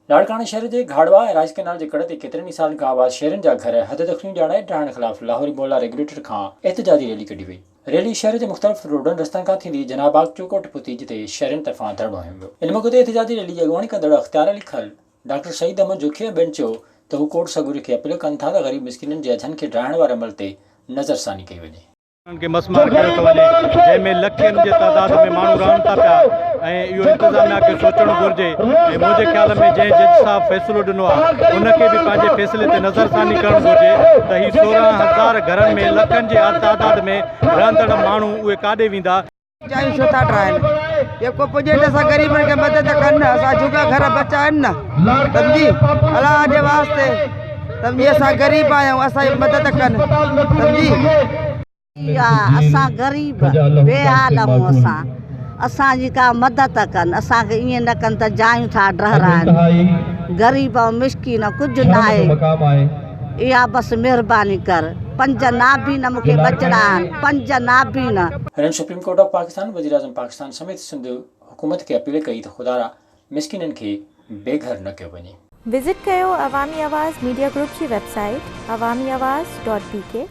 लाड़काना शहर के घाड़वा राज कैनाल के कड़े ते केतरनि साल खां बाद शहरनि जा घर हद दखनी ॼाणाए ढाहण खिलाफ़ लाहौरी मोहल्ला रेगुलेटर खां एहतजाजी रैली कढी वई। रैली शहर के मुख़्तलिफ़ रोडनि रस्तनि खां थींदी जनाबाग चौकोट पुती जिते शहरनि तरफ़ां धरणो हंयो वियो। इन मौक़े ते एहतजाजी रैली जी अॻुवाणी कंदड़ अख़्तियार अली खल डॉक्टर सईद अहमद जोखी ॿियनि चयो त हू कोर्ट सगूरी खे अपील कनि था त ग़रीब मिस्किननि जे अझनि खे ड्राइण वारे अमल ते नज़रसानी कई वञे। के मसमार कयो थो वञे जंहिंमें लखनि जे तइदाद में माण्हू रहनि था पिया ऐं इहो इंतिज़ामिया खे सोचणु घुरिजे ऐं मुंहिंजे ख़्याल में जंहिं जज साहब फ़ैसिलो ॾिनो आहे उनखे बि पंहिंजे फ़ैसिले ते नज़रसानी करणु घुरिजे त हीअ 16,000 घरनि में लखनि जे तादाद में रहंदड़ माण्हू उहे काॾे वेंदा। छो था ठाहिनि जेको पुॼे त असां ग़रीबनि खे मदद कनि न, असां झुगा घर बचा आहिनि न, सम्झी अलाह जे वास्ते सम्झी असां ग़रीब आहियूं, असांजी मदद कनि सम्झी। असां ग़रीब बेहाल आहियूं, असांजी का मदद कनि, असांखे ईअं न कनि त जायूं था डहराइनि। ग़रीब ऐं मिस्किन कुझु न आहे, इहा बसि महिरबानी कर। 5 नाबीन मूंखे बचड़ा आहिनि, 5 नाबीन। हिननि सुप्रीम कोर्ट ऑफ पाकिस्तान, वज़ीर आज़म पाकिस्तान समेत सिंध हुकूमत खे अपील कई त ख़ुदा मिस्किननि खे बेघर न कयो वञे। विज़िट कयो अवामी आवाज़ मीडिया ग्रुप जी वेबसाइट awamiawaz.pk।